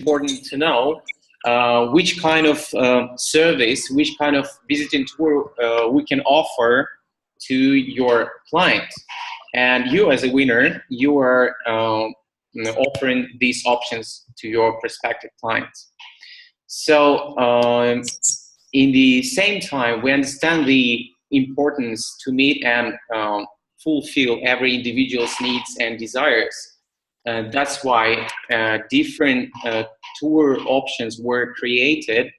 important to know which kind of service, which kind of visiting tour we can offer to your client. And you, as a winner, you are offering these options to your prospective clients. So in the same time, we understand the importance to meet and fulfill every individual's needs and desires. That's why different tour options were created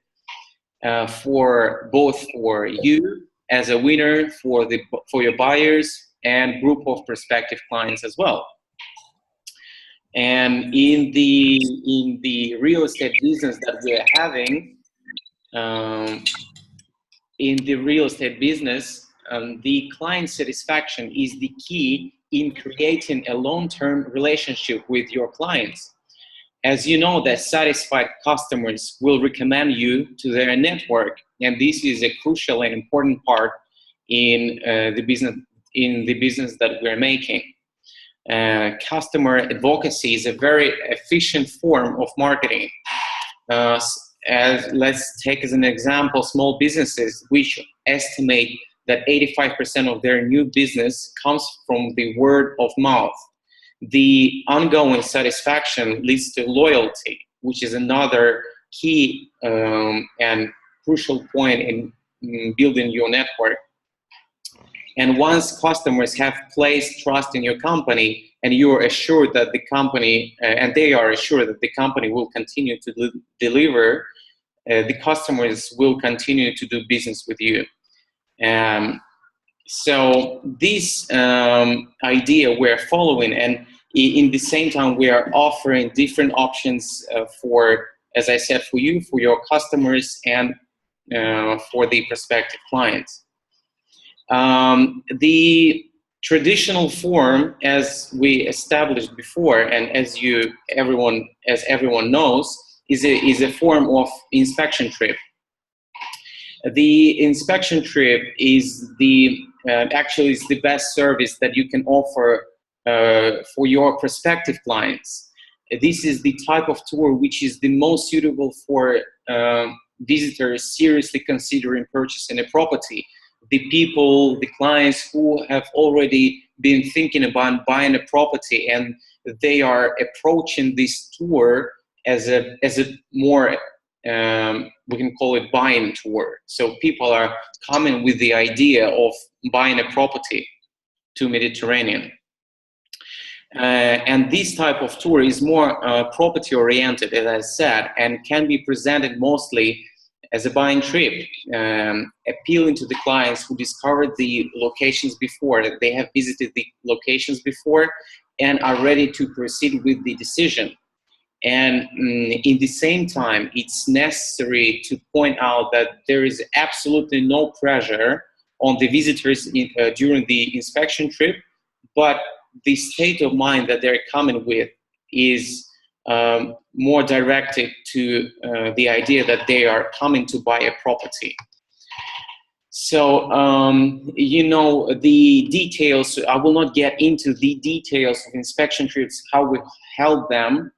for both for you as a winner, for your buyers, and group of prospective clients as well. And in the real estate business that we're having, in the real estate business, the client satisfaction is the key in creating a long-term relationship with your clients. As you know, that satisfied customers will recommend you to their network, and this is a crucial and important part in the business that we're making. Customer advocacy is a very efficient form of marketing. Let's take as an example small businesses, which estimate that 85% of their new business comes from the word of mouth. The ongoing satisfaction leads to loyalty, which is another key and crucial point in building your network. And once customers have placed trust in your company, and you are assured that the company, and they are assured that the company will continue to deliver, the customers will continue to do business with you. So this idea we're following, and in the same time we are offering different options for, as I said, for you, for your customers, and for the prospective clients. The traditional form, as we established before, and as everyone knows, is a form of inspection trip. The inspection trip is actually is the best service that you can offer for your prospective clients. This is the type of tour which is the most suitable for visitors seriously considering purchasing a property. The people, the clients who have already been thinking about buying a property, and they are approaching this tour as a more we can call it buying tour. So people are coming with the idea of buying a property to Mediterranean. And this type of tour is more property oriented, as I said, and can be presented mostly as a buying trip, appealing to the clients who discovered the locations before, that they have visited the locations before and are ready to proceed with the decision. And in the same time, it's necessary to point out that there is absolutely no pressure on the visitors during the inspection trip, but the state of mind that they're coming with is more directed to the idea that they are coming to buy a property. So, you know, the details, I will not get into the details of inspection trips, how we held them,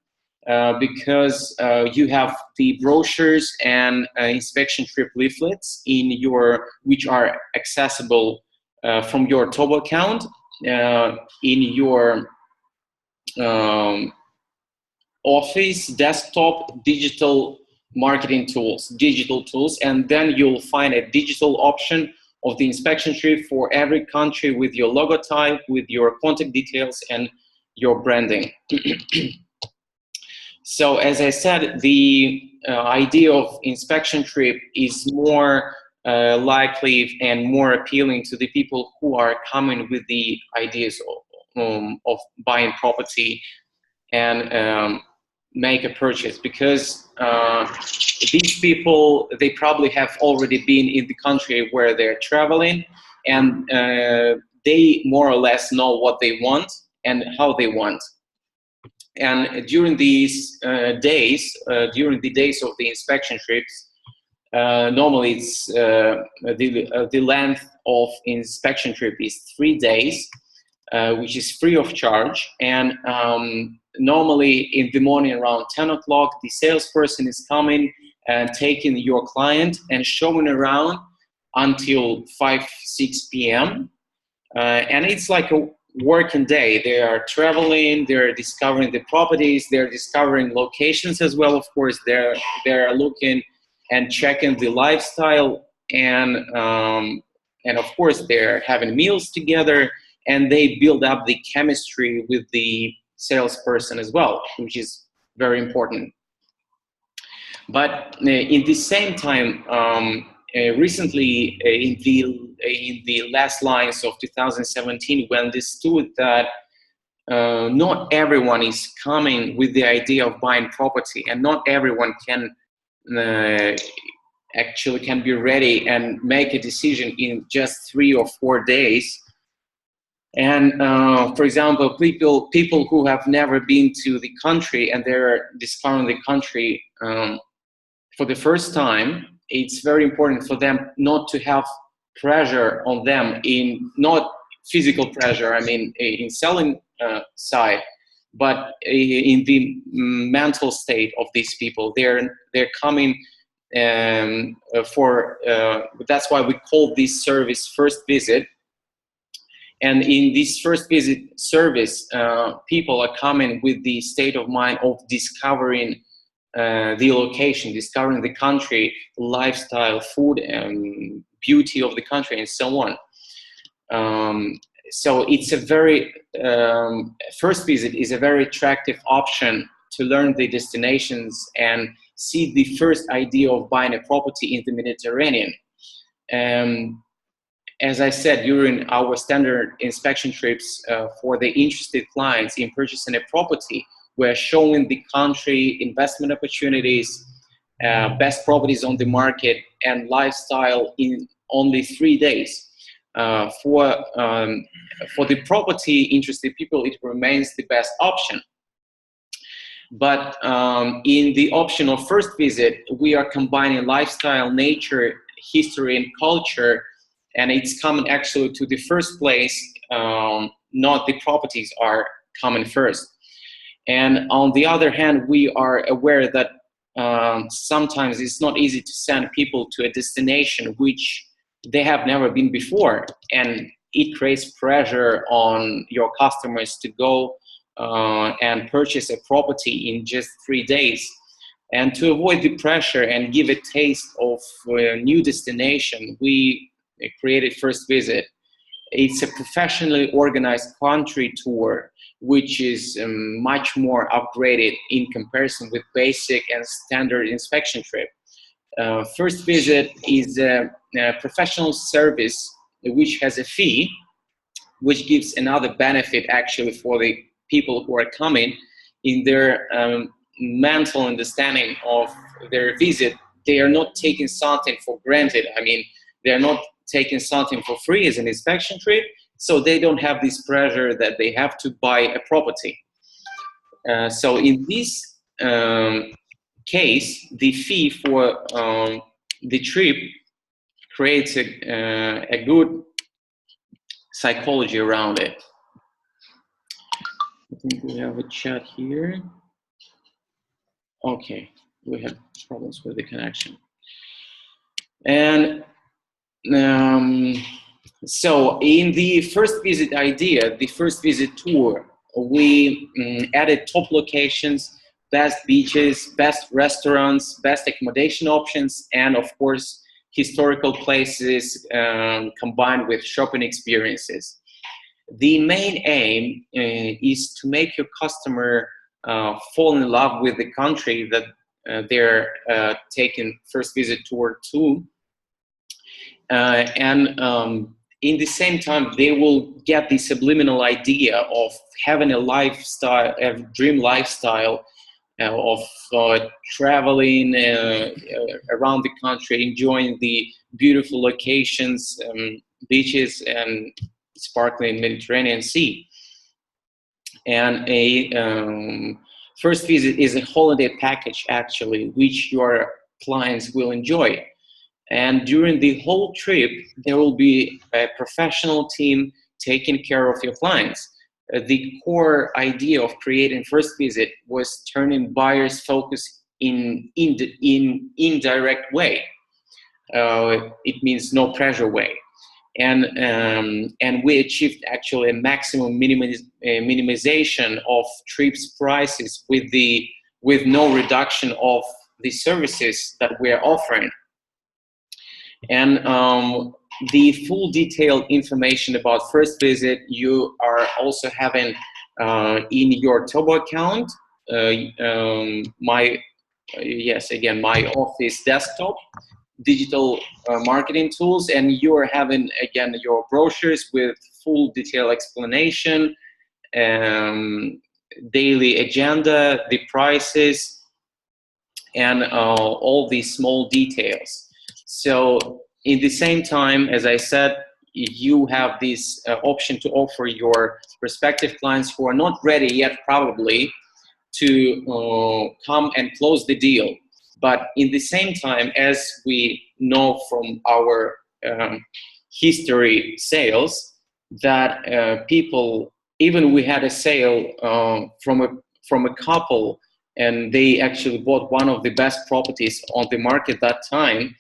because you have the brochures and inspection trip leaflets which are accessible from your Tobo account in your office, desktop, digital tools, and then you'll find a digital option of the inspection trip for every country with your logotype, with your contact details, and your branding. So as I said, the idea of inspection trip is more likely and more appealing to the people who are coming with the ideas of buying property and make a purchase, because these people, they probably have already been in the country where they're traveling, and they more or less know what they want and how they want. And during these days, during the days of the inspection trips, normally it's the length of inspection trip is 3 days. which is free of charge. And normally in the morning around 10 o'clock, the salesperson is coming and taking your client and showing around until 5-6 p.m. And it's like a working day. They are traveling, they're discovering the properties, they're discovering locations as well. Of course, they're looking and checking the lifestyle, and of course they're having meals together, and they build up the chemistry with the salesperson as well, which is very important. But in the same time, recently in the last lines of 2017, we understood that not everyone is coming with the idea of buying property, and not everyone can actually can be ready and make a decision in just 3 or 4 days. And for example, people who have never been to the country and they're discovering the country for the first time, it's very important for them not to have pressure on them, in not physical pressure, I mean in selling side, but in the mental state of these people. They're coming for that's why we call this service first visit. And in this first visit service, people are coming with the state of mind of discovering the location, discovering the country, lifestyle, food, and beauty of the country, and so on. So it's a very first visit is a very attractive option to learn the destinations and see the first idea of buying a property in the Mediterranean. As I said, during our standard inspection trips for the interested clients in purchasing a property, we're showing the country, investment opportunities, best properties on the market, and lifestyle in only 3 days. For the property interested people, it remains the best option. But in the option of first visit, we are combining lifestyle, nature, history, and culture, and it's coming actually to the first place, not the properties are coming first. And on the other hand, we are aware that sometimes it's not easy to send people to a destination which they have never been before, and it creates pressure on your customers to go and purchase a property in just 3 days. And to avoid the pressure and give a taste of a new destination, we created First Visit. It's a professionally organized country tour, which is much more upgraded in comparison with basic and standard inspection trip. First Visit is a professional service which has a fee, which gives another benefit actually for the people who are coming in their mental understanding of their visit. They are not taking something for granted. I mean, they're not taking something for free as an inspection trip, so they don't have this pressure that they have to buy a property. So in this case, the fee for the trip creates a good psychology around it. I think we have a chat here. Okay, we have problems with the connection. And so in the first visit idea, the first visit tour, we added top locations, best beaches, best restaurants, best accommodation options, and of course, historical places combined with shopping experiences. The main aim is to make your customer fall in love with the country that they're taking first visit tour to. In the same time, they will get the subliminal idea of having a lifestyle, a dream lifestyle of traveling around the country, enjoying the beautiful locations, beaches, and sparkling Mediterranean Sea. And a first visit is a holiday package, actually, which your clients will enjoy. And during the whole trip, there will be a professional team taking care of your clients. The core idea of creating First Visit was turning buyers' focus in indirect way. It means no pressure way, and we achieved actually a maximum minimization of trips prices with no reduction of the services that we're offering. And the full detailed information about First Visit you are also having in your Tobo account. My office desktop, digital marketing tools, and you are having again your brochures with full detailed explanation, daily agenda, the prices, and all these small details. So in the same time, as I said, you have this option to offer your prospective clients who are not ready yet probably to come and close the deal. But in the same time, as we know from our history sales, that people, even we had a sale from a couple, and they actually bought one of the best properties on the market that time,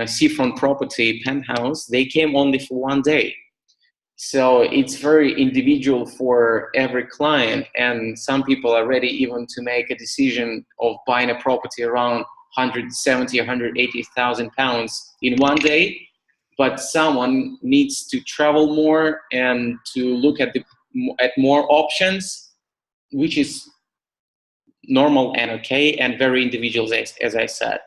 seafront property, penthouse. They came only for 1 day. So it's very individual for every client, and some people are ready even to make a decision of buying a property around 170, 180,000 pounds in 1 day, but someone needs to travel more and to look at more options, which is normal and okay, and very individual, as I said.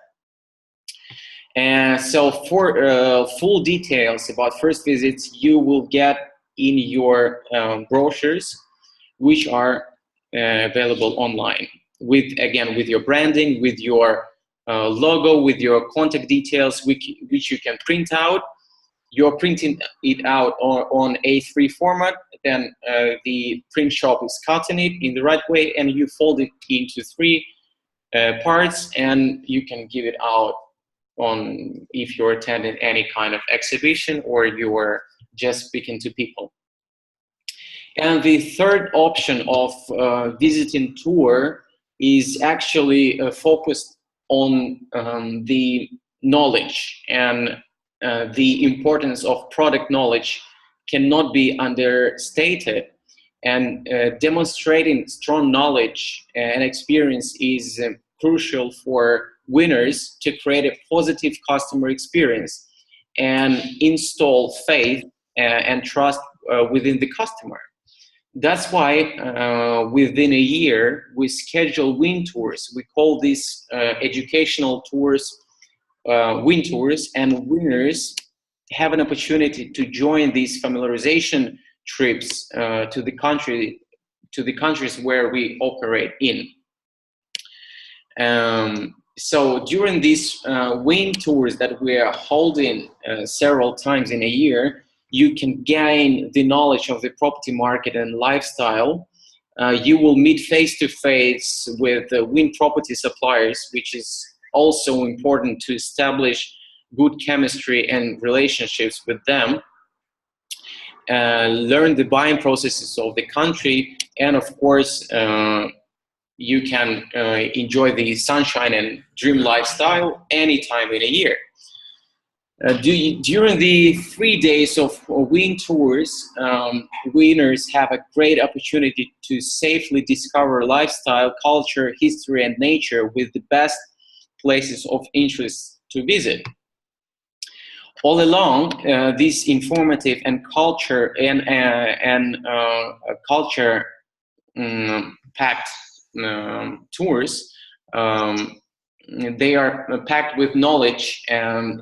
And so for full details about First Visits, you will get in your brochures, which are available online, with your branding, with your logo, with your contact details, which you can print out. You're printing it out on A3 format, then the print shop is cutting it in the right way, and you fold it into 3 parts, and you can give it out on if you're attending any kind of exhibition or you're just speaking to people. And the third option of visiting tour is actually focused on the knowledge, and the importance of product knowledge cannot be understated, and demonstrating strong knowledge and experience is crucial for winners to create a positive customer experience and install faith and trust within the customer. That's why within a year we schedule win tours. We call these educational tours win tours, and winners have an opportunity to join these familiarization trips to the countries where we operate in. So during these win tours that we are holding several times in a year, you can gain the knowledge of the property market and lifestyle. You will meet face-to-face with win property suppliers, which is also important to establish good chemistry and relationships with them. Learn the buying processes of the country, and of course, you can enjoy the sunshine and dream lifestyle anytime in a year. During the 3 days of win tours, winners have a great opportunity to safely discover lifestyle, culture, history, and nature with the best places of interest to visit. All along, these informative and culture packed tours, they are packed with knowledge, and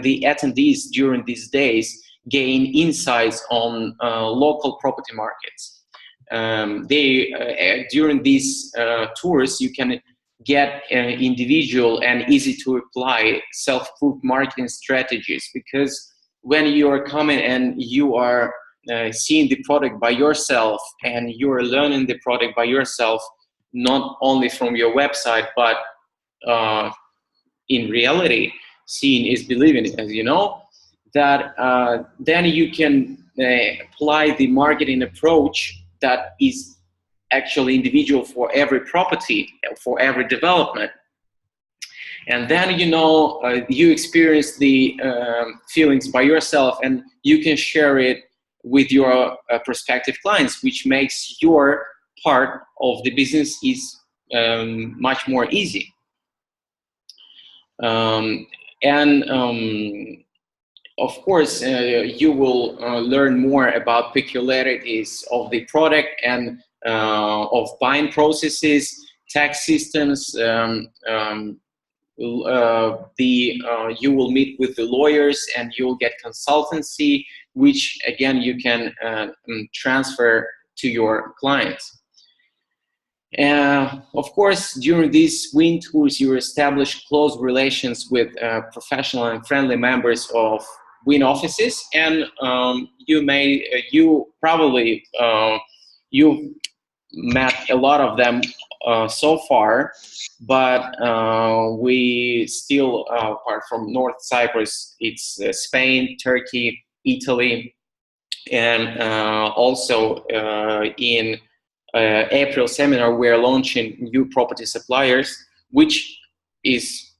the attendees during these days gain insights on local property markets. During these tours, you can get individual and easy to apply self-proof marketing strategies, because when you are coming and you are seeing the product by yourself and you're learning the product by yourself, not only from your website, but in reality, seeing is believing, as you know, that then you can apply the marketing approach that is actually individual for every property, for every development. And then, you know, you experience the feelings by yourself, and you can share it with your prospective clients, which makes your part of the business is much more easy. Of course, you will learn more about peculiarities of the product and of buying processes, tax systems. You will meet with the lawyers, and you will get consultancy, which again you can transfer to your clients. Of course, during these WIN tours, you establish close relations with professional and friendly members of WIN offices, and you probably you've met a lot of them so far, but we still, apart from North Cyprus, it's Spain, Turkey, Italy, and also in April seminar, we're launching new property suppliers, which is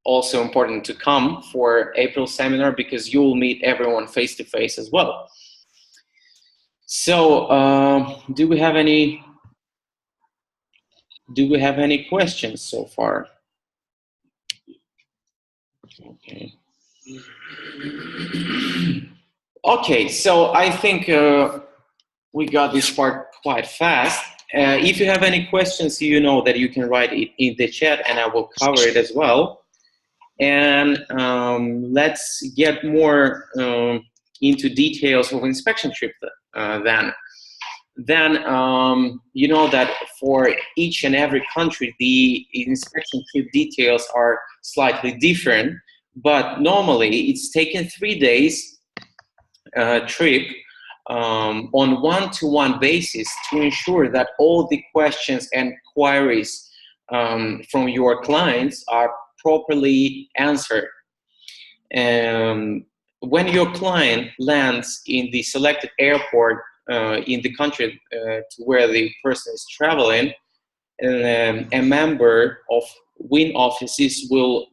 also important to come for April seminar because you will meet everyone face to face as well. So, do we have any questions so far? Okay. Okay, so I think we got this part quite fast. If you have any questions, you know that you can write it in the chat, and I will cover it as well. And let's get more into details of inspection trip then. Then you know that for each and every country, the inspection trip details are slightly different, but normally it's taken 3 days trip on one-to-one basis to ensure that all the questions and queries from your clients are properly answered. When your client lands in the selected airport in the country to where the person is traveling, a member of WIN offices will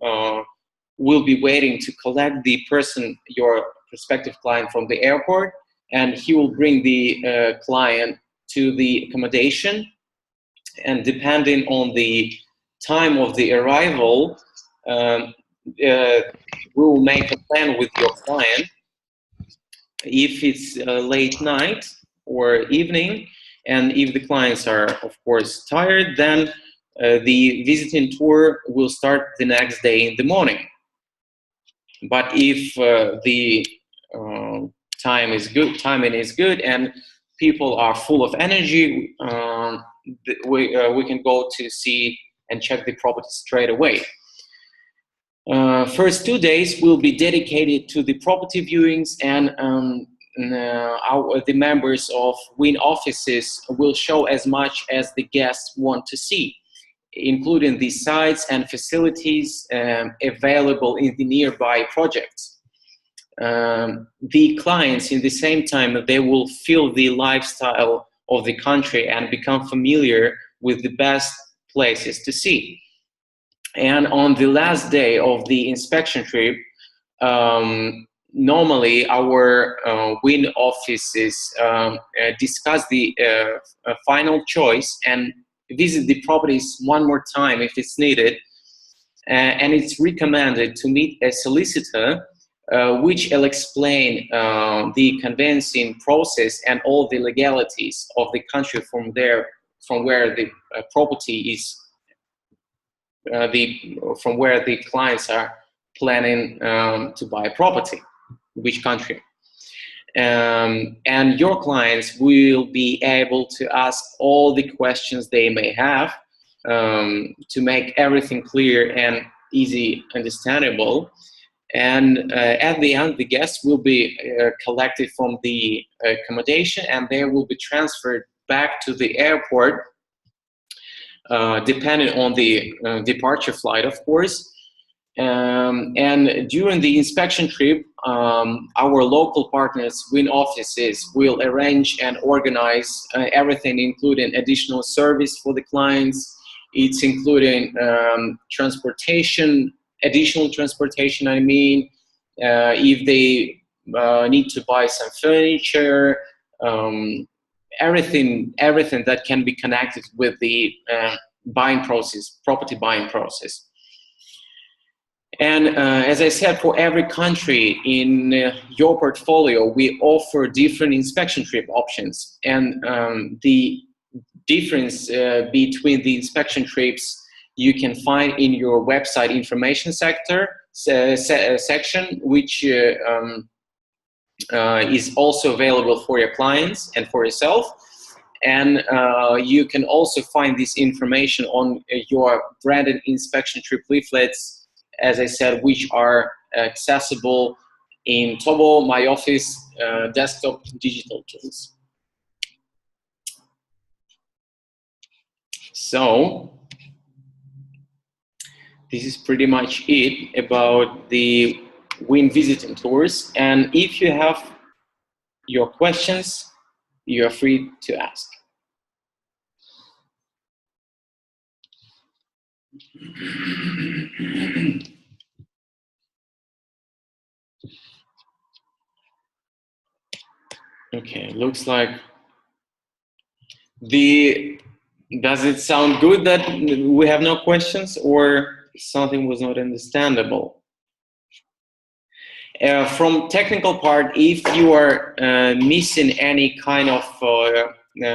be waiting to collect the person, your prospective client, from the airport, and he will bring the client to the accommodation. And depending on the time of the arrival, we will make a plan with your client. If it's late night or evening, and if the clients are, of course, tired, then the visiting tour will start the next day in the morning. But if the timing is good, and people are full of energy, we can go to see and check the property straight away. First 2 days will be dedicated to the property viewings, and the members of WIN offices will show as much as the guests want to see, including the sites and facilities available in the nearby projects. The clients, in the same time, they will feel the lifestyle of the country and become familiar with the best places to see. And on the last day of the inspection trip, normally our WIN offices discuss the final choice and visit the properties one more time if it's needed. And it's recommended to meet a solicitor, which will explain the conveyancing process and all the legalities of the country from where the property is, from where the clients are planning to buy property, which country. And your clients will be able to ask all the questions they may have to make everything clear and easy understandable. And at the end, the guests will be collected from the accommodation, and they will be transferred back to the airport, depending on the departure flight, of course. And during the inspection trip, our local partners, WIN offices, will arrange and organize everything, including additional service for the clients. It's including transportation, additional transportation, I mean, if they need to buy some furniture, everything that can be connected with the buying process, property buying process. And as I said, for every country in your portfolio, we offer different inspection trip options. And the difference between the inspection trips you can find in your website information section, which is also available for your clients and for yourself. And you can also find this information on your branded inspection trip leaflets, as I said, which are accessible in Tobo, My Office, desktop digital tools. So this is pretty much it about the WIN visiting tours. And if you have your questions, you are free to ask. Okay, looks like does it sound good that we have no questions, or something was not understandable? From technical part, if you are missing any kind of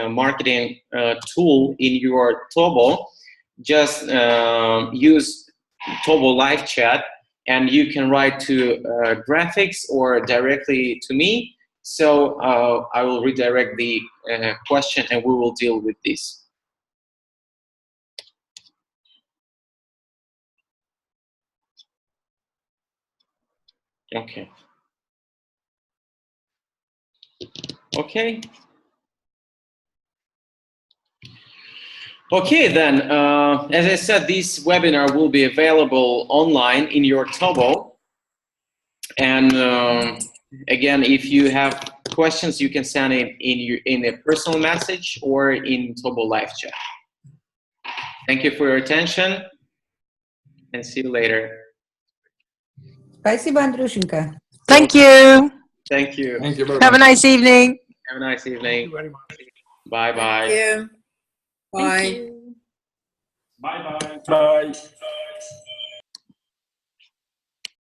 marketing tool in your Tobo, just use Tobo live chat, and you can write to graphics or directly to me. So I will redirect the question and we will deal with this. Okay. Okay. Okay, then, as I said, this webinar will be available online in your Tobo. And again, if you have questions, you can send it in a personal message or in Tobo live chat. Thank you for your attention, and see you later. Спасибо, Андрюшенька. Thank you. Thank you. Thank you very Have a much. nice evening. Have a nice evening. Thank you very much. Bye-bye. Thank you. Bye. Thank you. Bye-bye. Bye.